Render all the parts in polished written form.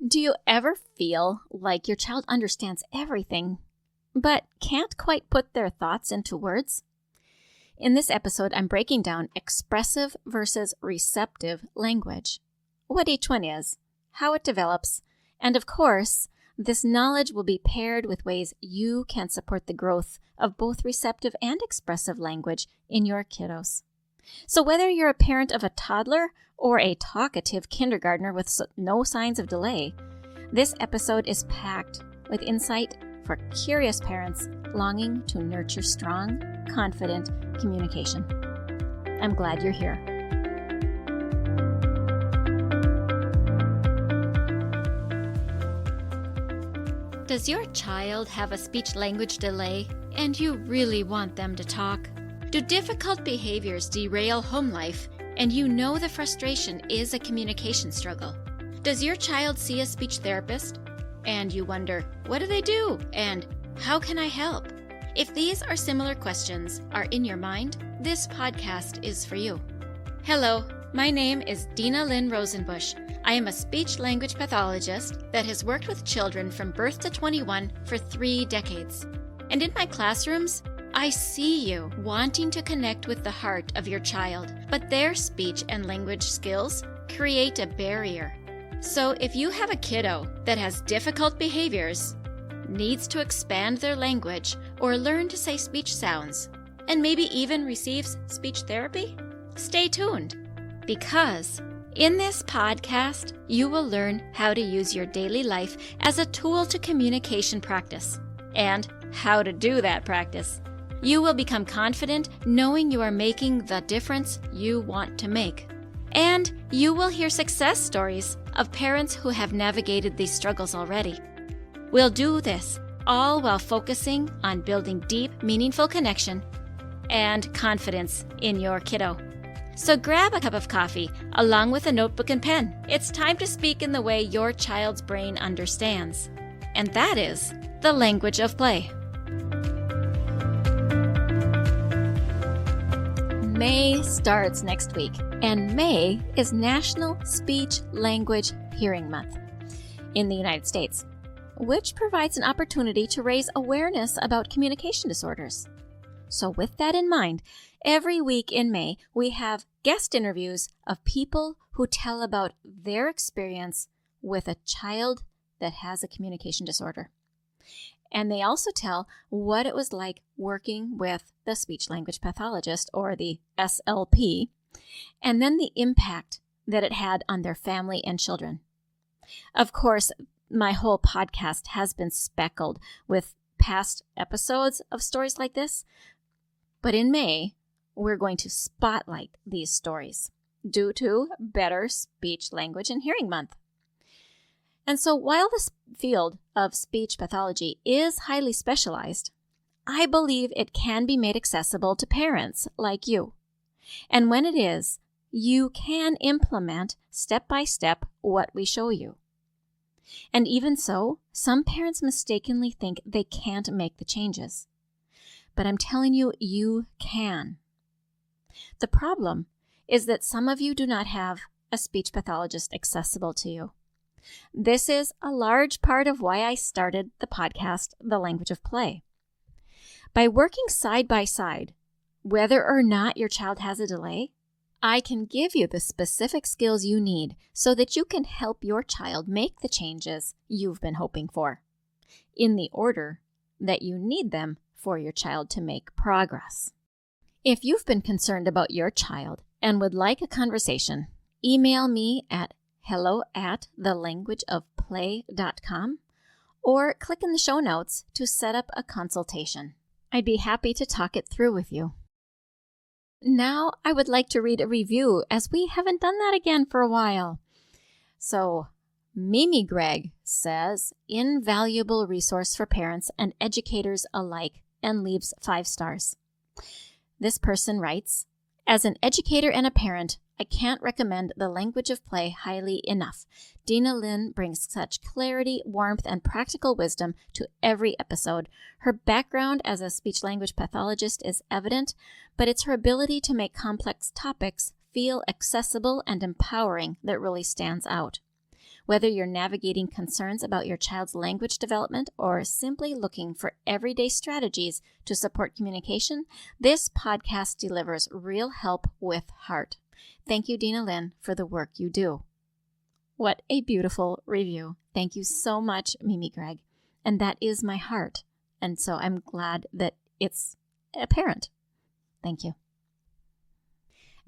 Do you ever feel like your child understands everything, but can't quite put their thoughts into words? In this episode, I'm breaking down expressive versus receptive language, what each one is, how it develops, and of course, this knowledge will be paired with ways you can support the growth of both receptive and expressive language in your kiddos. So whether you're a parent of a toddler or a talkative kindergartner with no signs of delay, this episode is packed with insight for curious parents longing to nurture strong, confident communication. I'm glad you're here. Does your child have a speech-language delay and you really want them to talk? Do difficult behaviors derail home life and you know the frustration is a communication struggle? Does your child see a speech therapist and you wonder, what do they do and how can I help? If these or similar questions are in your mind, this podcast is for you. Hello, my name is Dinalynn Rosenbusch. I am a speech-language pathologist that has worked with children from birth to 21 for 3 decades. And in my classrooms, I see you wanting to connect with the heart of your child, but their speech and language skills create a barrier. So if you have a kiddo that has difficult behaviors, needs to expand their language or learn to say speech sounds, and maybe even receives speech therapy, stay tuned. Because in this podcast, you will learn how to use your daily life as a tool to communication practice and how to do that practice. You will become confident knowing you are making the difference you want to make. And you will hear success stories of parents who have navigated these struggles already. We'll do this all while focusing on building deep, meaningful connection and confidence in your kiddo. So grab a cup of coffee along with a notebook and pen. It's time to speak in the way your child's brain understands. And that is the language of play. May starts next week, and May is National Speech Language Hearing Month in the United States, which provides an opportunity to raise awareness about communication disorders. So with that in mind, every week in May, we have guest interviews of people who tell about their experience with a child that has a communication disorder. And they also tell what it was like working with the speech-language pathologist, or the SLP, and then the impact that it had on their family and children. Of course, my whole podcast has been speckled with past episodes of stories like this, but in May, we're going to spotlight these stories due to Better Speech, Language, and Hearing Month. And so while the field of speech pathology is highly specialized, I believe it can be made accessible to parents like you. And when it is, you can implement step by step what we show you. And even so, some parents mistakenly think they can't make the changes. But I'm telling you, you can. The problem is that some of you do not have a speech pathologist accessible to you. This is a large part of why I started the podcast, The Language of Play. By working side by side, whether or not your child has a delay, I can give you the specific skills you need so that you can help your child make the changes you've been hoping for, in the order that you need them for your child to make progress. If you've been concerned about your child and would like a conversation, email me at hello@thelanguageofplay.com or click in the show notes to set up a consultation. I'd be happy to talk it through with you. Now I would like to read a review, as we haven't done that again for a while. So Mimi Gregg says, invaluable resource for parents and educators alike, and leaves 5 stars. This person writes, as an educator and a parent, I can't recommend The Language of Play highly enough. Dinalynn brings such clarity, warmth, and practical wisdom to every episode. Her background as a speech-language pathologist is evident, but it's her ability to make complex topics feel accessible and empowering that really stands out. Whether you're navigating concerns about your child's language development or simply looking for everyday strategies to support communication, this podcast delivers real help with heart. Thank you, Dinalynn, for the work you do. What a beautiful review. Thank you so much, Mimi Gregg. And that is my heart. And so I'm glad that it's apparent. Thank you.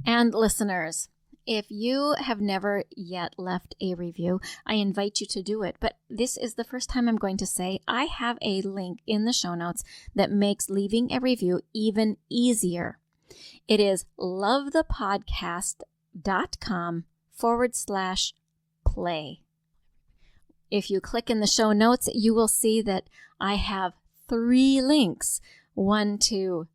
And listeners, if you have never yet left a review, I invite you to do it. But this is the first time I'm going to say I have a link in the show notes that makes leaving a review even easier. It is lovethepodcast.com/play. If you click in the show notes, you will see that I have 3 links. One to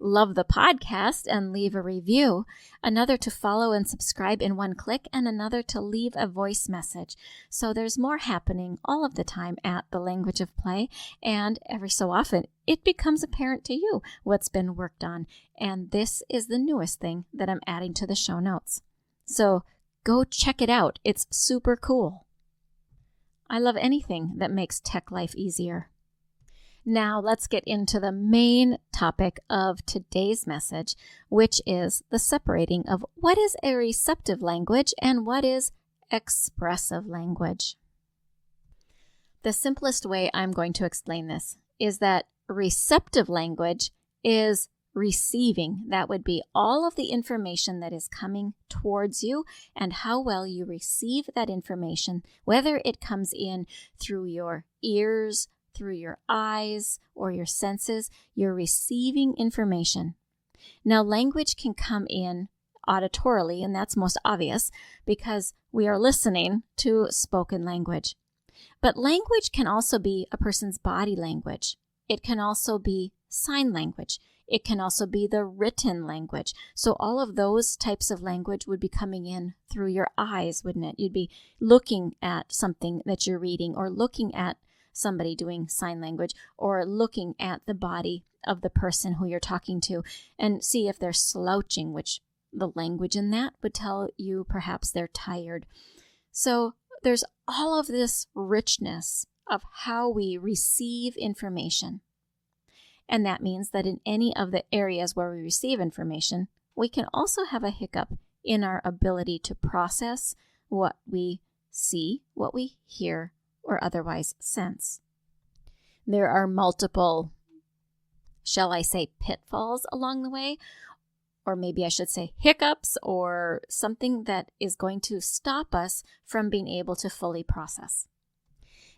love the podcast and leave a review, another to follow and subscribe in one click, and another to leave a voice message. So there's more happening all of the time at the Language of Play, and every so often it becomes apparent to you what's been worked on. And this is the newest thing that I'm adding to the show notes. So go check it out. It's super cool. I love anything that makes tech life easier. Now let's get into the main topic of today's message, which is the separating of what is a receptive language and what is expressive language. The simplest way I'm going to explain this is that receptive language is receiving. That would be all of the information that is coming towards you and how well you receive that information, whether it comes in through your ears, through your eyes, or your senses. You're receiving information. Now, language can come in auditorily, and that's most obvious because we are listening to spoken language. But language can also be a person's body language. It can also be sign language. It can also be the written language. So all of those types of language would be coming in through your eyes, wouldn't it? You'd be looking at something that you're reading, or looking at somebody doing sign language, or looking at the body of the person who you're talking to and see if they're slouching, which the language in that would tell you perhaps they're tired. So there's all of this richness of how we receive information. And that means that in any of the areas where we receive information, we can also have a hiccup in our ability to process what we see, what we hear, or otherwise sense. There are multiple, shall I say, pitfalls along the way, or maybe I should say hiccups, or something that is going to stop us from being able to fully process.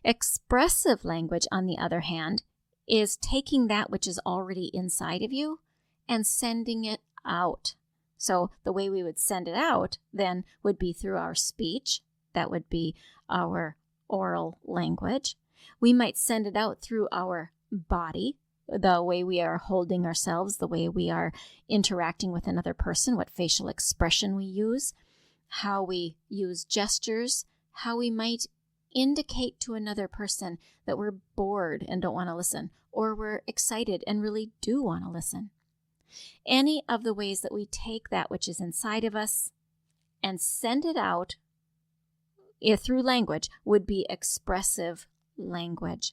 Expressive language, on the other hand, is taking that which is already inside of you and sending it out. So the way we would send it out then would be through our speech. That would be our oral language. We might send it out through our body, the way we are holding ourselves, the way we are interacting with another person, what facial expression we use, how we use gestures, how we might indicate to another person that we're bored and don't want to listen, or we're excited and really do want to listen. Any of the ways that we take that which is inside of us and send it out through language would be expressive language.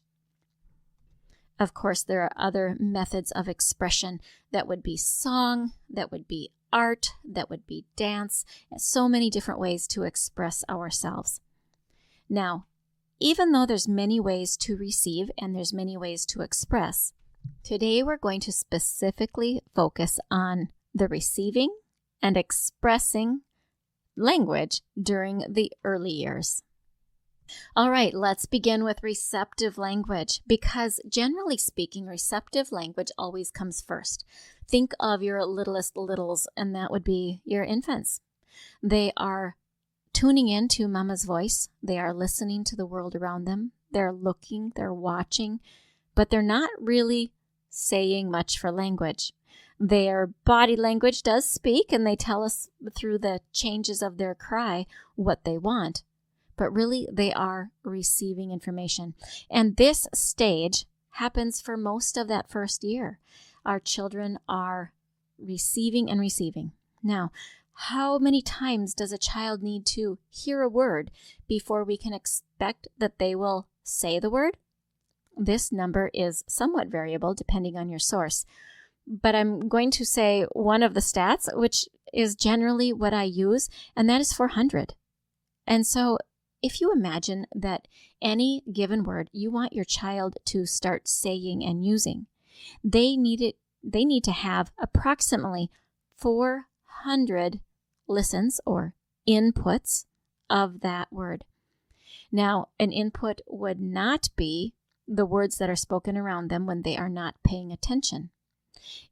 Of course, there are other methods of expression that would be song, that would be art, that would be dance, and so many different ways to express ourselves. Now, even though there's many ways to receive and there's many ways to express, today we're going to specifically focus on the receiving and expressing language during the early years. All right, let's begin with receptive language, because generally speaking, receptive language always comes first. Think of your littlest littles, and that would be your infants. They are tuning in to mama's voice. They are listening to the world around them. They're looking, they're watching, but they're not really saying much for language. Their body language does speak, and they tell us through the changes of their cry what they want. But really, they are receiving information. And this stage happens for most of that first year. Our children are receiving and receiving. Now, How many times does a child need to hear a word before we can expect that they will say the word? This number is somewhat variable depending on your source, but I'm going to say one of the stats, which is generally what I use, and that is 400. And so if you imagine that any given word you want your child to start saying and using, they need to have approximately 400 listens or inputs of that word. Now, an input would not be the words that are spoken around them when they are not paying attention.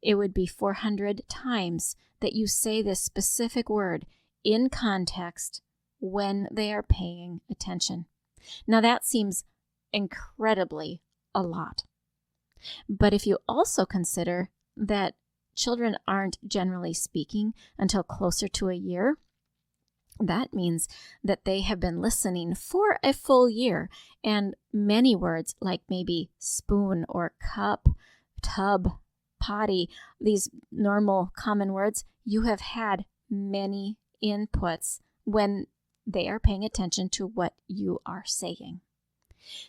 It would be 400 times that you say this specific word in context when they are paying attention. Now, that seems incredibly a lot. But if you also consider that children aren't generally speaking until closer to a year, that means that they have been listening for a full year, and many words like maybe spoon or cup, tub, potty, these normal common words, you have had many inputs when they are paying attention to what you are saying.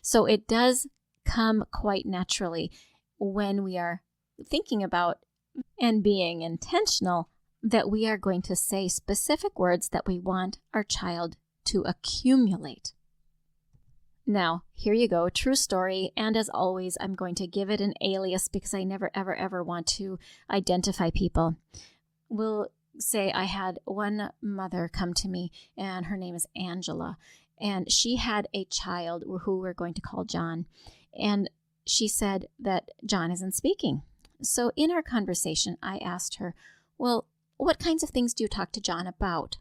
So it does come quite naturally when we are thinking about and being intentional that we are going to say specific words that we want our child to accumulate. Now, here you go, true story, and as always, I'm going to give it an alias because I never, ever want to identify people. We'll say I had one mother come to me, and her name is Angela, and she had a child who we're going to call John, and she said that John isn't speaking. So in our conversation, I asked her, well, what kinds of things do you talk to John about?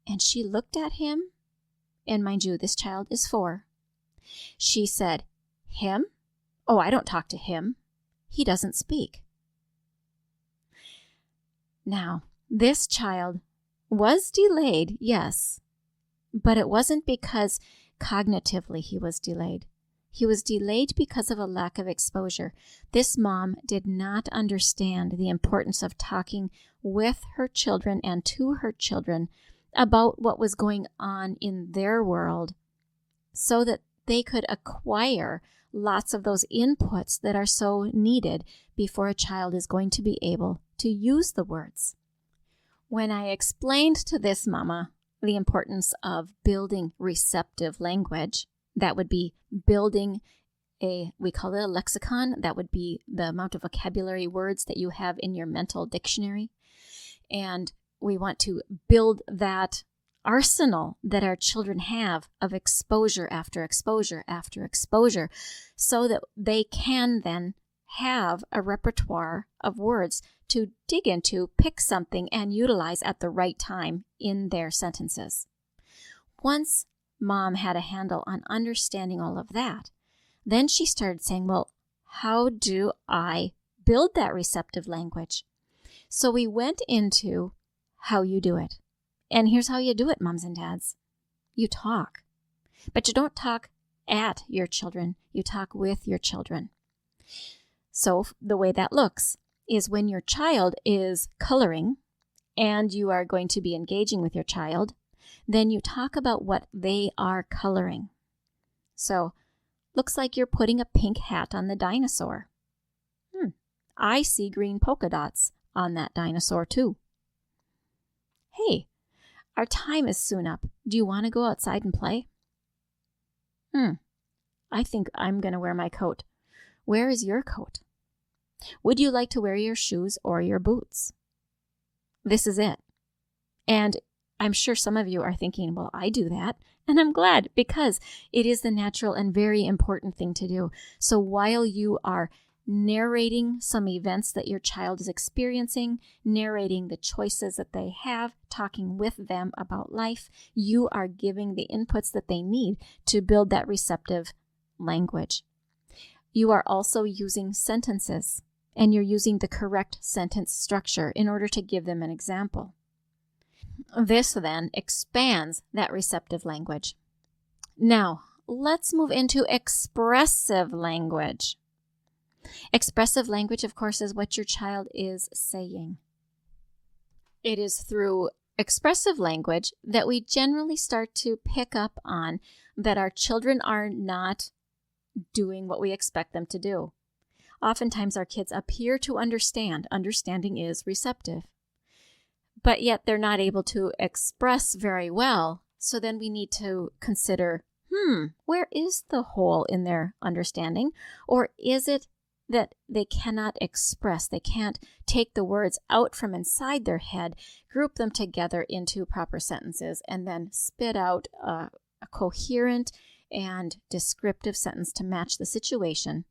And she looked at him, and mind you, this child is 4. She said, him? Oh, I don't talk to him. He doesn't speak. Now, this child was delayed, yes, but it wasn't because cognitively he was delayed. He was delayed because of a lack of exposure. This mom did not understand the importance of talking with her children and to her children about what was going on in their world so that they could acquire lots of those inputs that are so needed before a child is going to be able to use the words. When I explained to this mama the importance of building receptive language, that would be building we call it a lexicon. That would be the amount of vocabulary words that you have in your mental dictionary. And we want to build that arsenal that our children have of exposure after exposure after exposure so that they can then have a repertoire of words to dig into, pick something, and utilize at the right time in their sentences. Once Mom had a handle on understanding all of that, then she started saying, well, how do I build that receptive language? So we went into how you do it. And here's how you do it, moms and dads. You talk. But you don't talk at your children. You talk with your children. So the way that looks is when your child is coloring and you are going to be engaging with your child, then you talk about what they are coloring. So, looks like you're putting a pink hat on the dinosaur. I see green polka dots on that dinosaur too. Hey, our time is soon up. Do you want to go outside and play? I think I'm going to wear my coat. Where is your coat? Would you like to wear your shoes or your boots? This is it. And I'm sure some of you are thinking, well, I do that. And I'm glad because it is the natural and very important thing to do. So while you are narrating some events that your child is experiencing, narrating the choices that they have, talking with them about life, you are giving the inputs that they need to build that receptive language. You are also using sentences, and you're using the correct sentence structure in order to give them an example. This then expands that receptive language. Now, let's move into expressive language. Expressive language, of course, is what your child is saying. It is through expressive language that we generally start to pick up on that our children are not doing what we expect them to do. Oftentimes our kids appear to understand. Understanding is receptive. But yet they're not able to express very well. So then we need to consider, where is the hole in their understanding? Or is it that they cannot express? They can't take the words out from inside their head, group them together into proper sentences, and then spit out a coherent and descriptive sentence to match the situation,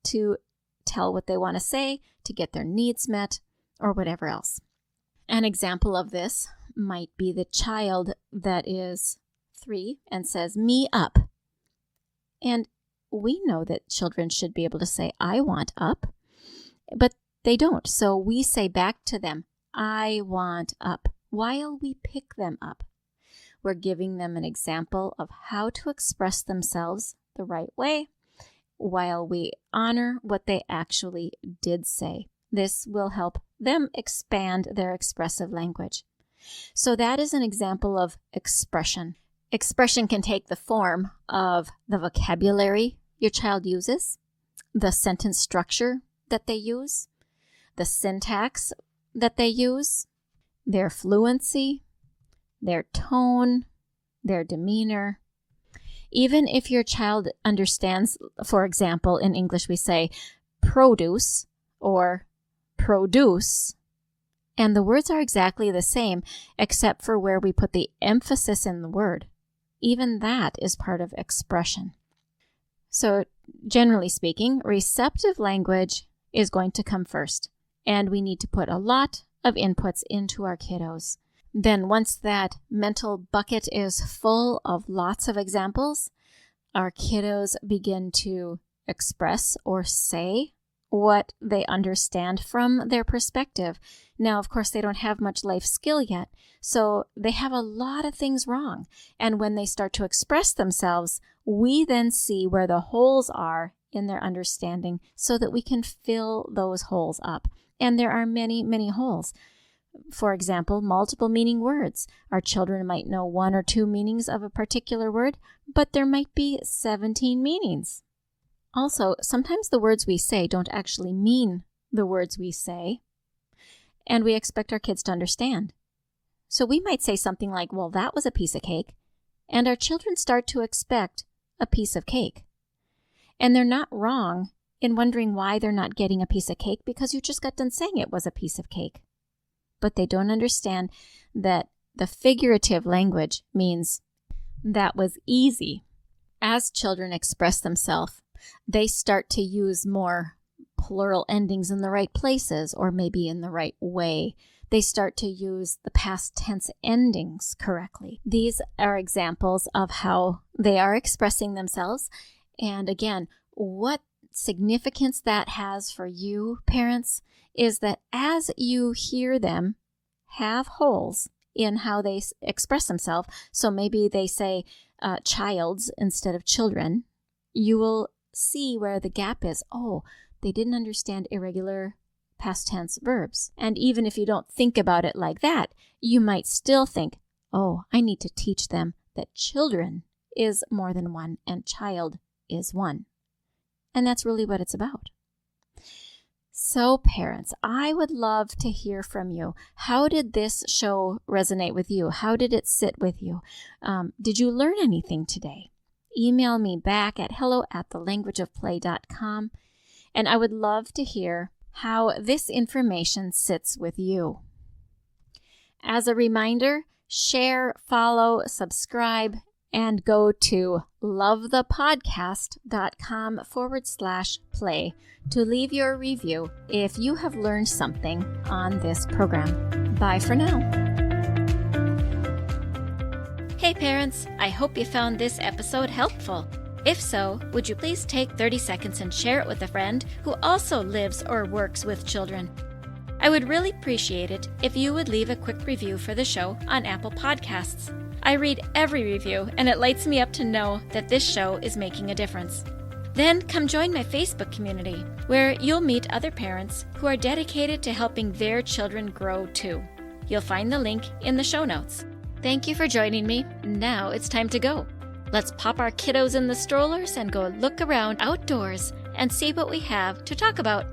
to tell what they want to say, to get their needs met, or whatever else. An example of this might be the child that is 3 and says, "Me up." And we know that children should be able to say, "I want up," but they don't. So we say back to them, "I want up," while we pick them up. We're giving them an example of how to express themselves the right way while we honor what they actually did say. This will help them expand their expressive language. So that is an example of expression. Expression can take the form of the vocabulary your child uses, the sentence structure that they use, the syntax that they use, their fluency, their tone, their demeanor. Even if your child understands, for example, in English we say produce or produce, and the words are exactly the same except for where we put the emphasis in the word. Even that is part of expression. So generally speaking, receptive language is going to come first, and we need to put a lot of inputs into our kiddos. Then once that mental bucket is full of lots of examples, our kiddos begin to express or say what they understand from their perspective. Now, of course, they don't have much life skill yet, so they have a lot of things wrong. And when they start to express themselves, we then see where the holes are in their understanding so that we can fill those holes up. And there are many, many holes. For example, multiple meaning words. Our children might know 1 or 2 meanings of a particular word, but there might be 17 meanings. Also, sometimes the words we say don't actually mean the words we say, and we expect our kids to understand. So we might say something like, "Well, that was a piece of cake," and our children start to expect a piece of cake. And they're not wrong in wondering why they're not getting a piece of cake because you just got done saying it was a piece of cake. But they don't understand that the figurative language means that was easy. As children express themselves, they start to use more plural endings in the right places or maybe in the right way. They start to use the past tense endings correctly. These are examples of how they are expressing themselves. And again, what significance that has for you, parents, is that as you hear them have holes in how they express themselves, so maybe they say childs instead of children, you will see where the gap is. Oh, they didn't understand irregular past tense verbs. And even if you don't think about it like that, you might still think, oh, I need to teach them that children is more than one and child is one. And that's really what it's about. So parents, I would love to hear from you. How did this show resonate with you? How did it sit with you? Did you learn anything today? Email me back at hello@thelanguageofplay.com, and I would love to hear how this information sits with you. As a reminder, share, follow, subscribe, and go to lovethepodcast.com/play to leave your review if you have learned something on this program. Bye for now. Hey parents, I hope you found this episode helpful. If so, would you please take 30 seconds and share it with a friend who also lives or works with children? I would really appreciate it if you would leave a quick review for the show on Apple Podcasts. I read every review, and it lights me up to know that this show is making a difference. Then come join my Facebook community, where you'll meet other parents who are dedicated to helping their children grow too. You'll find the link in the show notes. Thank you for joining me. Now it's time to go. Let's pop our kiddos in the strollers and go look around outdoors and see what we have to talk about